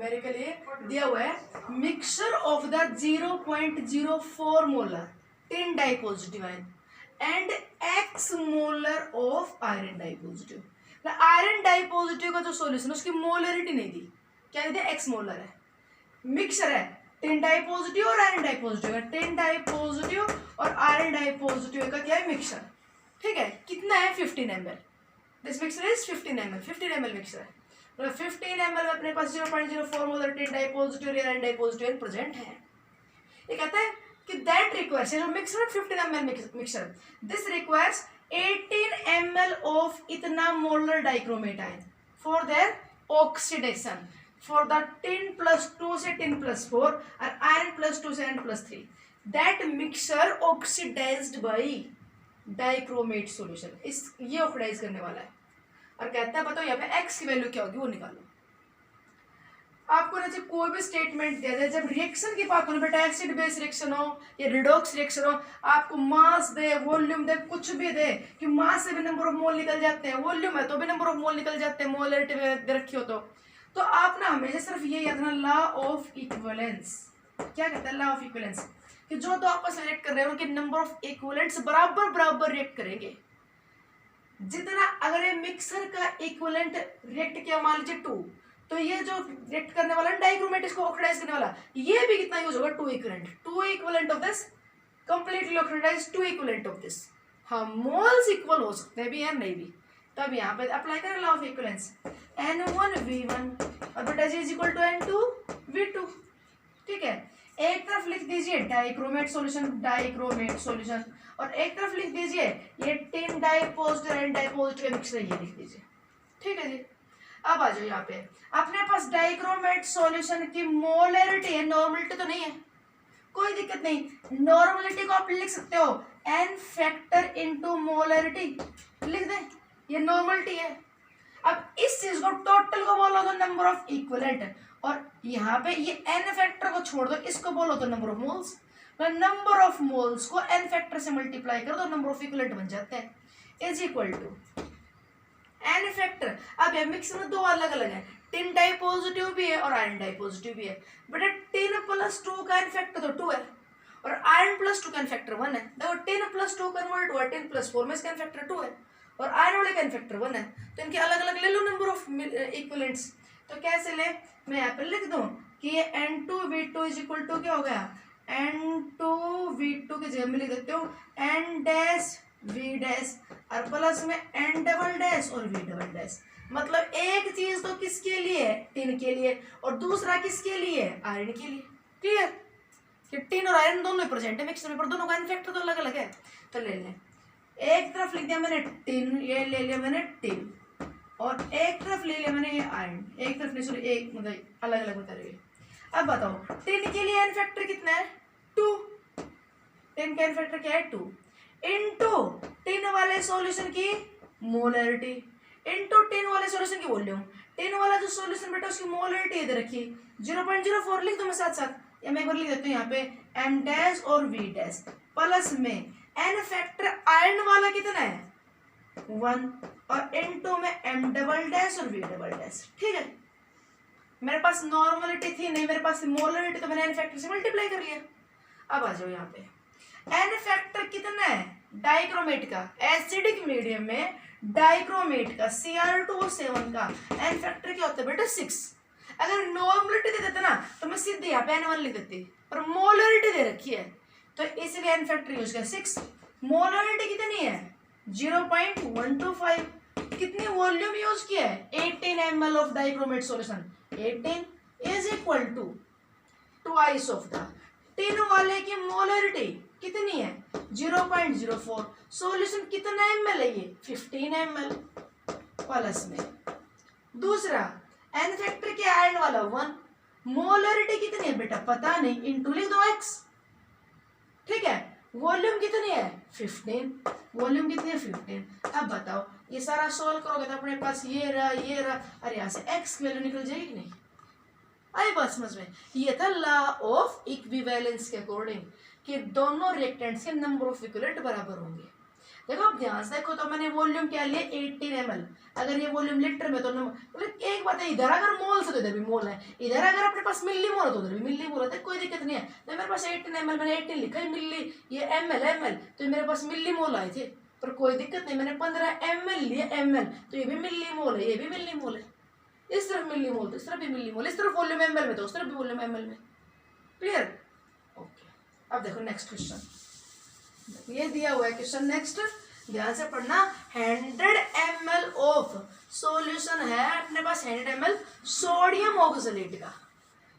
Numerically दिया हुआ है mixture of the 0.04 molar tin dipositive ion and x molar of iron dipositive. Iron dipositive का जो solution उसकी मोलरिटी नहीं दी, क्या दी? x मोलर है, मिक्सचर है टिन डाइपॉजिटिव और आयरन डाइपॉजिटिव, टिन डाइपॉजिटिव और आयरन डाइपॉजिटिव का क्या है? मिक्सचर। ठीक है, कितना है? 15 ml। This mixture is 15 ml, 15 ml mixture है। तो 15 ml में अपने पास 0.04 मोलर टिन डाइपॉजिटिव और आयरन डाइपॉजिटिव प्रेजेंट है। ये कहता है कि दैट रिक्वायर्स, जो mixture 15 ml mixture, this requires 18 ml of इतना molar dichromate ion for their oxidation for the tin plus 2 से tin plus 4 और iron plus 2 से iron plus 3, that mixture oxidized by dichromate solution। इस ये oxidise करने वाला है और कहता है बताओ यहाँ पे x की वैल्यू क्या होगी वो निकालो। आपको ना जब कोई भी स्टेटमेंट दिया जाए, जब रिएक्शन की बात हो बेटा, एसिड बेस रिएक्शन हो या रिडॉक्स रिएक्शन हो, आपको मास दे, वॉल्यूम दे, कुछ भी दे कि मास से भी नंबर ऑफ मोल निकल जाते हैं, वॉल्यूम है तो भी नंबर ऑफ मोल निकल जाते हैं, मोलरिटी दे रखी हो तो आप ना हमेशा सिर्फ ये याद रखना लॉ ऑफ इक्विवेलेंस। क्या कहता है लॉ ऑफ इक्विवेलेंस? कि जो दो आपस में रिएक्ट कर रहे हैं उनके नंबर ऑफ इक्विवेलेंट्स बराबर बराबर रिएक्ट करेंगे। जितना अगर ये मिक्सर का इक्विवेलेंट रिएक्ट किया मान लीजिए 2, तो ये जो रिएक्ट करने वाला डाइक्रोमेट इसको ऑक्सीडाइज करने वाला, ये भी कितना यूज होगा? 2 equivalent, 2 equivalent of this completely oxidise, 2 equivalent of this. हाँ, मोल्स इक्वल हो सकते हैं भी या नहीं भी, तब यहाँ पे अप्लाई करें लॉ ऑफ इक्विवेलेंस। N1V1 और बेटा जी इज इक्वल टू N2V2। ठीक है, एक तरफ लिख दीजिए डाइक्रोमेट सॉल्यूशन, डाइक्रोमेट सॉल्यूशन, और एक तरफ लिख दीजिए ये टिन डाइपॉजिटिव एंड डाइपॉजिटिव मिक्सचर, ये लिख दीजिए। ठीक है जी, अब आ जाओ यहाँ पे अपने पास डाइक्रोमेट सॉल्यूशन की मोलरिटी है, नॉर्मलिटी तो नहीं है, कोई दिक्कत नहीं, नॉर्मलिटी को आप लिख सकते हो n फैक्टर इनटू मोलरिटी, लिख दें, ये नॉर्मलिटी है। अब इस चीज को टोटल को बोलो तो नंबर ऑफ इक्विवेलेंट, और यहाँ पे ये n फैक्टर को छोड़ दो, इसको बोलो तो number of moles. Number of moles को n फैक्टर से मल्टीप्लाई कर दो, नंबर ऑफ इक्विवेलेंट बन जाते हैं, is equal to n factor. अब ये मिक्स में दो अलग अलग है, टिन डाइपॉजिटिव भी है और आयरन डाइपॉजिटिव भी है। बेटा टिन प्लस 2 का n फैक्टर तो 2 है और आयरन प्लस 2 का n फैक्टर 1 है। देखो टिन प्लस 2 कन्वर्ट हुआ टिन प्लस 4 में, इसका n फैक्टर 2 है और आयरन वाले का n फैक्टर 1 है, तो इनके अलग अलग ले लो नंबर ऑफ इक्विवेलेंट्स। तो कैसे ले? मैं यहाँ पे लिख दूं कि ये N2V2 इज इक्वल टू क्या हो गया? N2V2 की जगह में लिख देते हो N डैश V डैश और प्लस में N डबल डैश और V डबल डैश। मतलब एक चीज तो किसके लिए? टिन के लिए, और दूसरा किसके लिए? आयरन के लिए। क्लियर? कि टिन और आयरन दोनों प्रेजेंट है मिक्सचर में, पर दोनों का n फैक्टर तो अलग अलग है। तो ले लें, एक तरफ लिख दिया मैंने टिन, ये ले लिया मैंने टिन, और एक तरफ ले लिया मैंने ये आयरन, एक तरफ नहीं, सॉरी एक मतलब अलग अलग बता रही है। अब बताओ टिन के लिए n फैक्टर कितना है? 2। टिन का n फैक्टर क्या है? 2 इनटू टिन वाले सॉल्यूशन की मोलरिटी इनटू टिन वाले सॉल्यूशन की वॉल्यूम। टिन वाला जो सॉल्यूशन बेटा उसकी मोलरिटी इधर रखी 0.04 लिख दो मैं साथ साथ, या मैं एक बार लिख देती हूँ यहाँ पे m डैश और v डैश प्लस में n फैक्टर आयरन वाला कितना है? 1 और n2 में m डबल डैश और v डबल डैश। ठीक है, मेरे पास नॉर्मलिटी थी नहीं, मेरे पास मोलरिटी, तो मैंने n फैक्टर से मल्टीप्लाई कर लिया। अब आ जाओ यहाँ पे n फैक्टर कितना है डाइक्रोमेट का? एसिडिक मीडियम में डाइक्रोमेट का Cr2O7 का n फैक्टर क्या होता है बेटा? 6। अगर नॉर्मलिटी दे देते ना तो मैं सीधे यहाँ पे N1 लिख देती, पर मोलरिटी दे रखी है तो इसलिए n फैक्टर यूज किया 6। मोलरिटी कितनी है? 0.125। कितनी वॉल्यूम यूज किया है? 18 ml of dichromate solution. 18 is equal to twice of the tin वाले की मोलरिटी कितनी है? 0.04। सॉल्यूशन कितना ml है? ये 15 ml प्लस में दूसरा n फैक्टर के आयरन वाला 1। मोलरिटी कितनी है बेटा? पता नहीं, इनटू लिख दो x। ठीक है, वॉल्यूम कितनी है? 15। वॉल्यूम कितनी है? 15। अब बताओ ये सारा सोल्व करोगे तो अपने पास ये रहा, अरे यहाँ से x की वैल्यू निकल जाएगी नहीं? आई बात समझ में? ये था लॉ ऑफ इक्विवेलेंस के अकॉर्डिंग कि दोनों रिएक्टेंट्स के नंबर ऑफ इक्विवेलेंट बराबर होंगे। देखो अब ध्यान से देखो, तो मैंने वॉल्यूम क्या लिया 18 ml। अगर ये वॉल्यूम लीटर में, तो मतलब एक बात है, इधर अगर मोल से तो इधर भी मोल है, इधर अगर अपने पास मिली मोल है तो उधर भी मिली मोल है, कोई दिक्कत नहीं है। तो मेरे पास 18 ml, मैंने 18 लिखा है, मिली ये ml तो मेरे पास मिली मोल आए थे, पर कोई दिक्कत नहीं, मैंने 15 ml लिया ml, तो ये भी मिली मोल है, ये भी मिली मोल है, इस तरफ मिली मोल तो इस तरफ भी मिली मोल, इस तरफ वॉल्यूम ml में तो उस तरफ भी वॉल्यूम ml में। क्लियर? ओके, अब देखो नेक्स्ट क्वेश्चन, ये दिया हुआ है क्वेश्चन, नेक्स्ट ध्यान से पढ़ना। 100 ml ऑफ सॉल्यूशन है अपने पास, 100 ml सोडियम ऑक्सलेट का,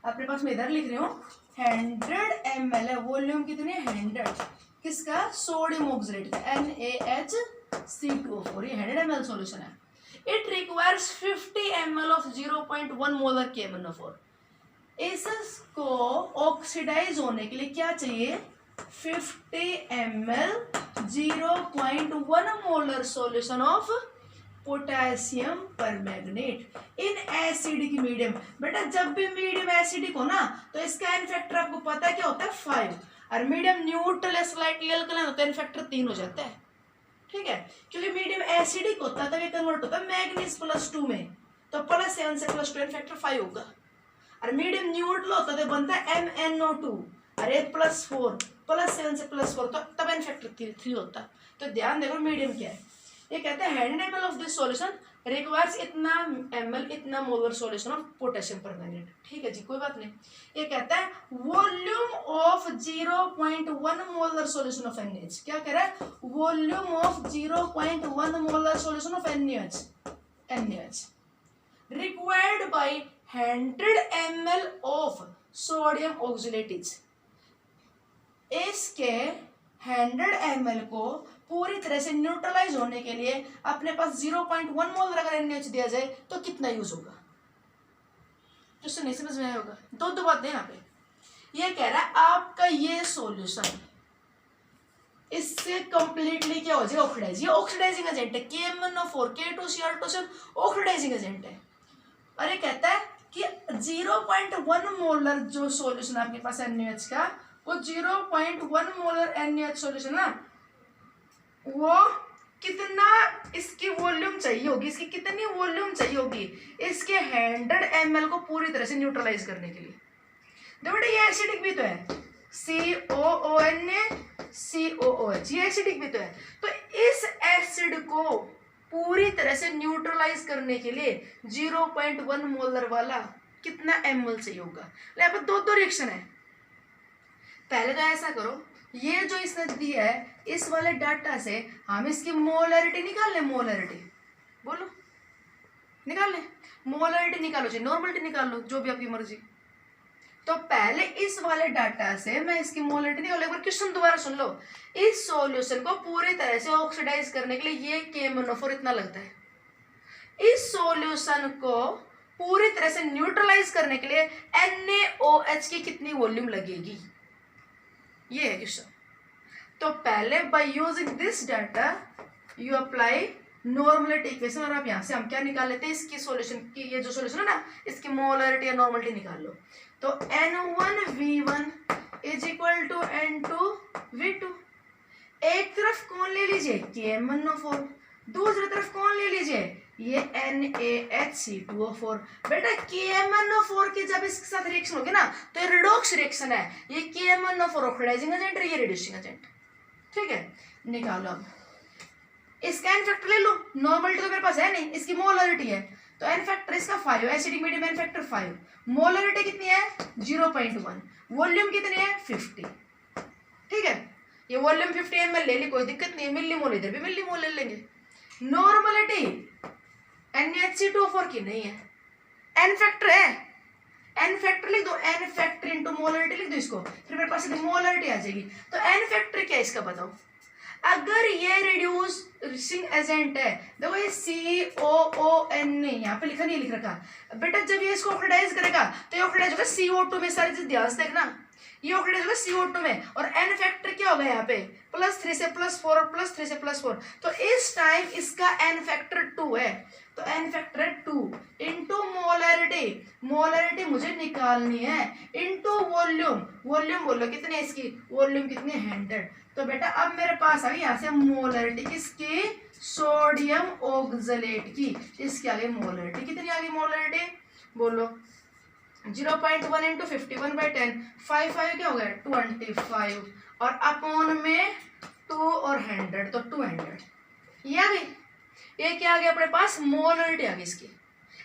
अपने पास मैं इधर लिख रही हूँ 100 ml है, वॉल्यूम कितनी है 100, किसका? सोडियम ऑक्सलेट का, NaHC2O4, ये 100 ml सॉल्यूशन है। It requires 50 ml of 0.1 molar KMnO4। इसको ऑक्सीडाइज होने के लिए क्या चाहिए? 50 ml 0.1 molar solution of potassium permanganate in acidic medium. बेटा जब भी मीडियम एसिडिक हो ना, तो इसका एन फैक्टर आपको पता है क्या होता है? 5। और मीडियम न्यूट्रल स्लाइटली अल्कलाइन होता है, एन फैक्टर 3 हो जाता है। ठीक है, क्योंकि मीडियम एसिडिक होता है तब ये कन्वर्ट होता है मैग्नीज +2 में, तो +7 से +2 एन फैक्टर 5 होगा। और मीडियम न्यूट्रल होता है तो बनता है MnO2, अरे +4 +7 से +4, तो तब एन फैक्टर 3 होता है। तो ध्यान देखो मीडियम क्या है, ये कहते हैं 100 ml of this solution requires इतना ml इतना molar solution of potassium permanganate. ठीक है जी, कोई बात नहीं। ये कहता है volume of 0.1 molar solution of NaH, क्या कह रहा है? Volume of 0.1 molar solution of NaH required by 100 ml of sodium oxalate is. इसके 100 ml को पूरी तरह से न्यूट्रलाइज होने के लिए अपने पास 0.1 मोल अगर NaH दिया जाए तो कितना यूज होगा? जिससे नहीं समझ में आया होगा, दो बातें यहाँ पे। ये कह रहा है आपका ये सॉल्यूशन इससे कंप्लीटली क्या हो जाएगा? ऑक्सीडाइज। ये ऑक्सीडाइजिंग एजेंट है, KMnO4 K2Cr2 ऑक्सीडाइजिंग एजेंट है। और ये कहता है कि 0.1 मोलर जो सॉल्यूशन आपके पास NaH का, वो 0.1 मोलर NaH सॉल्यूशन ना, वो कितना इसकी वॉल्यूम चाहिए होगी, इसकी कितनी वॉल्यूम चाहिए होगी इसके 100 ml को पूरी तरह से न्यूट्रलाइज करने के लिए। देखो बेटा ये एसिडिक भी तो है, COONA ये एसिडिक भी तो है, तो इस एसिड को पूरी तरह से न्यूट्रलाइज करने के लिए 0.1 मोलर वाला कितना ml चाहिए होगा? यहाँ पर दो रिएक्शन है। पहले तो ऐसा करो, ये जो इसने दिया है इस वाले डाटा से हम इसकी मोलरिटी निकाल लें। मोलरिटी बोलो, निकाल लें। मोलरिटी निकालो, चाहे नॉर्मलिटी निकाल लो, जो भी आपकी मर्जी। तो पहले इस वाले डाटा से मैं इसकी मोलरिटी निकाल लो। एक बार क्वेश्चन दोबारा सुन लो। इस सॉल्यूशन को पूरी तरह से ऑक्सीडाइज करने के लिए ये KMnO4 इतना लगता है। इस सॉल्यूशन को पूरी तरह से न्यूट्रलाइज करने के लिए NaOH की कितनी वॉल्यूम लगेगी? ये है क्वेश्चन। तो पहले by using this data you apply normality equation, और आप यहाँ से हम क्या निकाल लेते हैं? इसकी सॉल्यूशन की, ये जो सॉल्यूशन है ना, इसकी मोलरिटी या नॉर्मलिटी निकाल लो। तो N1V1 is equal to N2V2। एक तरफ कौन ले लीजिए? KMnO4। दूसरी तरफ कौन ले लीजिए? ये NaHC2O4। बेटा KMnO4 की जब इसके साथ रिएक्शन होगी ना, तो ये रिडॉक्स रिएक्शन है। ये KMnO4 ऑक्सीडाइजिंग एजेंट है, ये रिड्यूसिंग एजेंट। ठीक है, निकालो अब इसका एन फैक्टर ले लो। नॉर्मलिटी तो मेरे पास है नहीं, इसकी मोलरिटी है, तो एन फैक्टर इसका 5, acidic medium n factor 5, molarity कितनी है? 0.1, वॉल्यूम कितनी है? 50। ठीक है, ये वॉल्यूम 50 ml ले ली, कोई दिक्कत नहीं है, मिलीमोल इधर भी मिलीमोल ले लेंगे। नॉर्मलिटी NaHC2O4 की नहीं है, एन फैक्टर है, एन फैक्टर लिख दो, एन फैक्टर इंटू मोलरिटी लिख दो इसको, फिर मेरे पास मोलरिटी आ जाएगी। तो एन फैक्टर क्या है इसका बताओ? अगर ये रिड्यूसिंग एजेंट है, देखो ये COON यहाँ पे लिखा नहीं लिख रखा बेटा। जब ये इसको ऑक्सीडाइज करेगा तो ये ऑक्सीडाइज होगा CO2 में, सारी चीज ध्यान से देखना, ये ऑक्सीडाइज होगा CO2 में। और n फैक्टर क्या होगा यहाँ पे, +3 से +4 और +3 से +4, तो इस टाइम इसका n फैक्टर 2 है, तो n फैक्टर है 2 इंटू मोलरिटी, मोलरिटी मुझे निकालनी है, इंटू वॉल्यूम, वॉल्यूम बोलो कितनी है इसकी, वॉल्यूम कितनी है 100। तो बेटा अब मेरे पास आ गई यहाँ से मोलरिटी किसकी, सोडियम ऑक्सलेट की, इसकी आ गई मोलरिटी, कितनी आ गई मोलरिटी बोलो, 0.1 इंटू 51/10, 5 क्या हो गया 25, और अपॉन में 2 और 100, तो 200 ये आ गई। ये क्या आ गया अपने पास, मोलरिटी आ गई इसकी।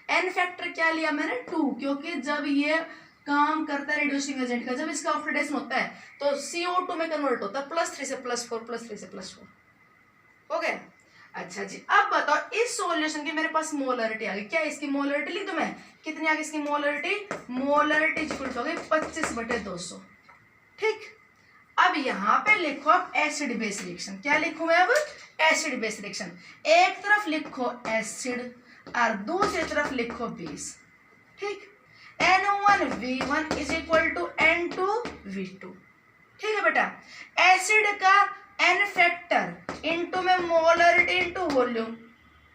एन फैक्टर क्या लिया मैंने 2, क्योंकि जब ये काम करता है रिड्यूसिंग एजेंट का, जब इसका ऑक्सीडेशन होता है तो CO2 में कन्वर्ट होता है, +3 से +4 +3 से +4 हो गया। अच्छा जी, अब बताओ इस सॉल्यूशन की मेरे पास मोलरिटी आ गई, क्या इसकी मोलरिटी लिख दूं मैं, कितनी आ गई इसकी मोलरिटी, मोलरिटी इक्वल हो गई 25/200। ठीक, अब यहाँ पे लिखो आप एसिड बेस रिएक्शन, क्या लिखूं मैं अब, एसिड बेस रिएक्शन। एक तरफ लिखो एसिड और दूसरी तरफ लिखो बेस। ठीक, N1V1 is equal to N2V2। ठीक है बेटा, एसिड का n फैक्टर इंटू में मोलरिटी इंटू वॉल्यूम,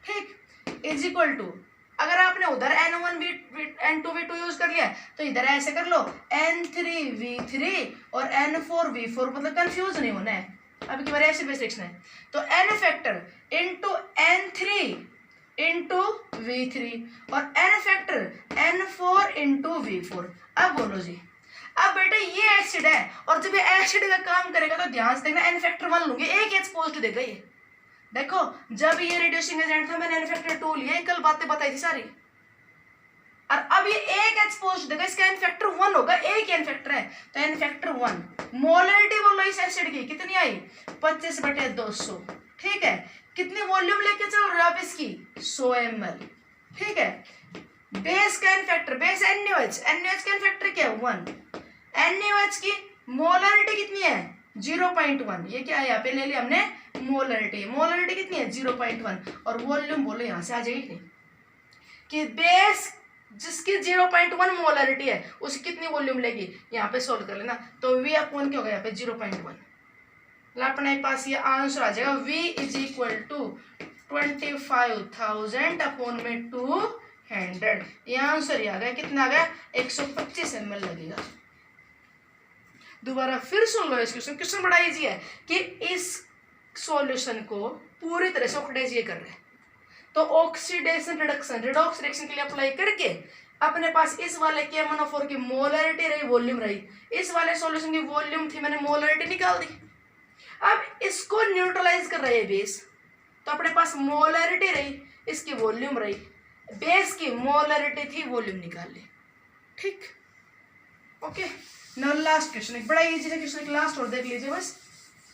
ठीक, इज इक्वल टू, अगर आपने उधर N2V2 यूज कर लिया तो इधर ऐसे कर लो N3V3 और N4V4, मतलब कंफ्यूज नहीं होना है, अब की बार एसिड बेस रिएक्शन है, तो n factor into N3 into V3 और n factor N4 into V4। अब बोलो जी, अब बेटा ये एसिड है और जब ये एसिड का काम करेगा तो ध्यान से देखना, n फैक्टर 1 लूंगी, एक H पॉजिटिव देगा ये, देखो जब ये रिड्यूसिंग एजेंट था मैंने n फैक्टर 2 लिया, कल बातें बताई थी सारी, और अब ये एक H पॉजिटिव देगा, इसका n फैक्टर 1 होगा, एक n फैक्टर है तो n फैक्टर 1। मोलरिटी बोलो इस एसिड की कितनी आई, 25/200। ठीक है, कितनी वॉल्यूम लेके चल रहे हो आप इसकी, 100 ml। ठीक है, बेस का n factor, base NaOH, NaOH का n फैक्टर क्या है 1, NaOH की मोलरिटी कितनी है 0.1, ये क्या है यहाँ पे ले लिया हमने मोलरिटी, मोलरिटी कितनी है 0.1, और वॉल्यूम बोलो यहाँ से आ जाएगी नहीं कि बेस जिसकी 0.1 मोलरिटी है उसकी कितनी वॉल्यूम लेगी, यहाँ पे सोल्व कर लेना, तो V अपॉन क्या होगा यहाँ पे 0.1, अपने पास ये आंसर आ जाएगा V is equal to 25,000 upon में 200, ये आंसर ही आ गया, कितना आ गया 125 ml लगेगा। दोबारा फिर सुन लो इस क्वेश्चन, क्वेश्चन बड़ा इजी है कि इस सॉल्यूशन को पूरी तरह से ऑक्सीडाइज ये कर रहे हैं, तो ऑक्सीडेशन रिडक्शन रिडॉक्स रिएक्शन के लिए अप्लाई करके अपने पास इस वाले KMnO4 की मोलरिटी रही, वॉल्यूम रही, इस वाले सॉल्यूशन की वॉल्यूम थी, मैंने मोलरिटी निकाल दी। अब इसको न्यूट्रलाइज कर रहे हैं बेस, तो अपने पास मोलरिटी रही, इसकी वॉल्यूम रही, बेस की मोलरिटी थी, वॉल्यूम निकाल ली। ठीक, ओके, नाउ लास्ट क्वेश्चन, एक बड़ा इजी है क्वेश्चन, लास्ट और देख लीजिए बस,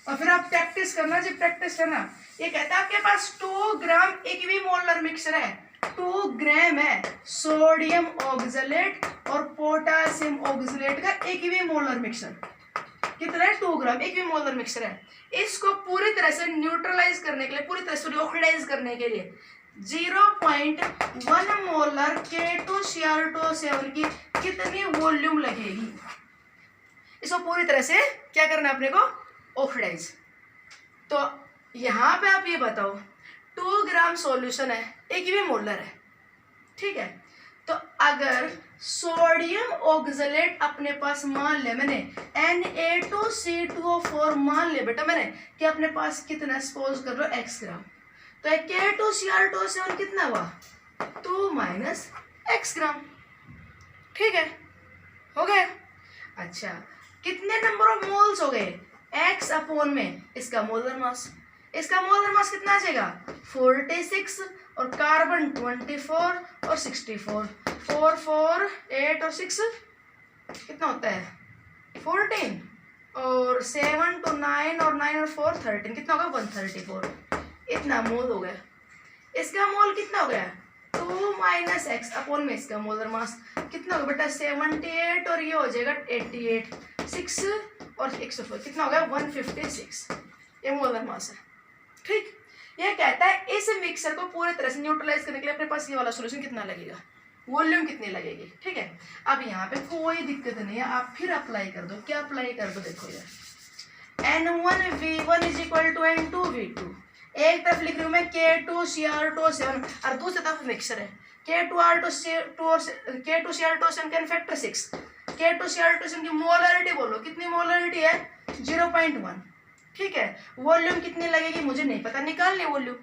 और फिर आप प्रैक्टिस करना जी, प्रैक्टिस करना। ये कहता है आपके पास 2 ग्राम इक्विमोलर मिक्सचर है, 2 ग्राम है सोडियम ऑक्सलेट और पोटासियम ऑक्सलेट का इक्विमोलर मिक्सचर, कितना है 2 ग्राम इक्विमोलर मिक्सचर है, इसको पूरी तरह से न्यूट्रलाइज करने के लिए, पूरी तरह से ऑक्सीडाइज करने के लिए 0.1 मोलर K2Cr2O7 की कितनी वॉल्यूम लगेगी, इसको पूरी तरह से क्या करना है अपने को, ऑक्सीडाइज। तो यहाँ पे आप ये बताओ 2 ग्राम सॉल्यूशन है, इक्विमोलर है, ठीक है, तो अगर सोडियम ऑक्सलेट अपने पास मान ले मैंने Na2C2O4 मान ले बेटा मैंने कि अपने पास कितना, सपोज कर लो x ग्राम, तो K2Cr2O7 कितना हुआ 2 - x ग्राम। ठीक है, हो गया। अच्छा, कितने नंबर ऑफ मोल्स हो गए, x अपॉन में इसका मोलर मास, इसका मोलर मास कितना आ जाएगा 46 और कार्बन 24 और 64, 4 4 8 और 6 कितना होता है 14, और 7 to 9 और 9 और 4 13, कितना होगा 134, इतना मोल हो गया। इसका मोल कितना हो गया 2 - x अपॉन में इसका मोलर मास कितना होगा बेटा 78, और ये हो जाएगा 88, 6 और 104, कितना हो गया 156, ये मोलर मास है। ठीक, ये कहता है इस मिक्सर को पूरी तरह से न्यूट्रलाइज करने के लिए अपने पास ये वाला सॉल्यूशन कितना लगेगा, वॉल्यूम कितनी लगेगी। ठीक है, अब यहाँ पे कोई दिक्कत नहीं है, आप फिर अप्लाई कर दो। क्या अप्लाई कर दो, देखो यार N1V1 is equal to N2V2। एक तरफ लिख रही हूँ मैं K2Cr2O7 और दूसरी तरफ मिक्सर है K2Cr2O7 कैन फैक्टर 6। K2Cr2O7 की मोलरिटी बोलो, कितनी मोलरिटी है 0.1। ठीक है, वॉल्यूम कितनी लगेगी मुझे नहीं पता, निकाल लिया वॉल्यूम।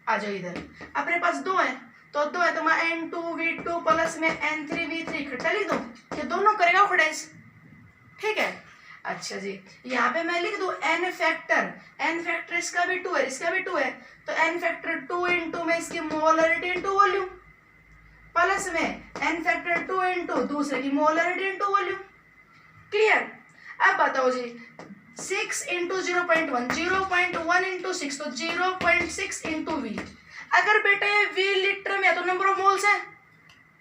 आ जाओ इधर, अपने पास दो है तो दो है तो मैं N2V2 प्लस में N3V3 इकट्ठा लिख दूं, ये दोनों करेगा ऑक्सीडाइज। ठीक है, अच्छा जी, यहाँ पे मैं लिख दूं n फैक्टर इसका भी 2 है, इसका भी 2 है, तो n फैक्टर 2 इंटू में इसकी मोलरिटी इंटू वॉल्यूम प्लस में n फैक्टर 2 इंटू दूसरे की मोलरिटी इंटू वॉल्यूम। क्लियर। अब बताओ जी 6 इंटू 0.1 इंटू 6 तो 0.6 इंटू वी। अगर बेटा ये वी लीटर में है तो नंबर ऑफ मोल्स है,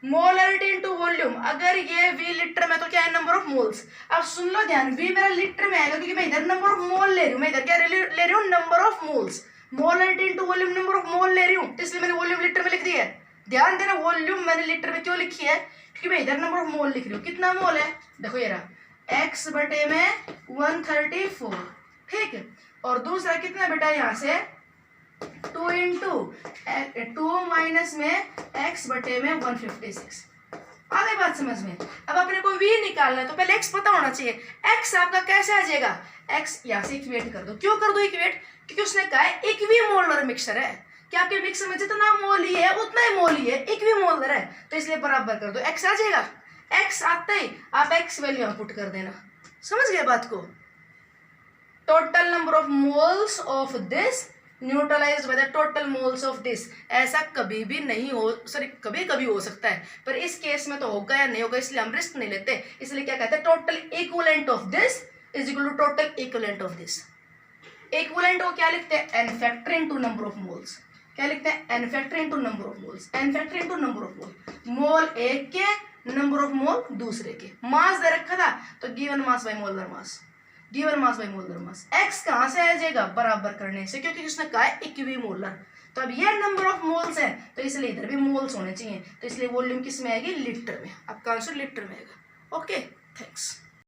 मोलरिटी इंटू वॉल्यूम। अगर ये वी लीटर में तो क्या है, नंबर ऑफ मोल्स। अब सुन लो ध्यान, वी मेरा लीटर में आएगा क्योंकि मैं इधर नंबर ऑफ मोल ले रही हूँ, मैं इधर क्या ले रही हूँ, number of moles. Molarity into volume number of मोल ले रही हूँ, इसलिए मैंने वॉल्यूम लीटर में लिख दिया है। ध्यान देना, वॉल्यूम मैंने लीटर में क्यों लिखी है, क्योंकि मैं इधर नंबर ऑफ मोल लिख रही हूँ। कितना मोल है, देखो ये रहा x बटे में 134। ठीक है, और दूसरा कितना बेटा यहाँ से 2 इंटू 2 माइनस में x बटे में 156। आ गई बात समझ में। अब अपने को v निकालना है तो पहले x पता होना चाहिए। x आपका कैसे आ जाएगा, x यहाँ से इक्वेट कर दो। क्यों कर दो इक्वेट, क्योंकि उसने कहा है इक्विमोलर मिक्सर है, कि आपके मिक्सर में जितना मोल ही है उतना ही मोल ही है, इक्विमोलर है, तो इसलिए बराबर कर दो। x आ जाएगा, x आता ही आप x वैल्यू यहाँ पुट कर देना। समझ गए बात को। Total number of moles of this neutralised by the total moles of this. ऐसा कभी भी नहीं हो, सॉरी कभी कभी हो सकता है, पर इस केस में तो होगा या नहीं होगा, इसलिए हम रिस्क नहीं लेते। इसलिए क्या कहते हैं, total equivalent of this is equal to total equivalent of this. Equivalent को क्या लिखते हैं, n factor into number of moles. क्या लिखते हैं, n factor into number of moles, n factor into number of mole. Mole एक के, number of मोल दूसरे के। मास दे रखा था तो given mass by molar mass, given mass by molar mass. x कहाँ से आ जाएगा, बराबर करने से, क्योंकि उसने कहा है इक्विमोलर। तो अब ये नंबर ऑफ मोल्स है तो इसलिए इधर भी मोल्स होने चाहिए, तो इसलिए वॉल्यूम किस में आएगी, लीटर में। आपका आंसर लीटर में आएगा। ओके।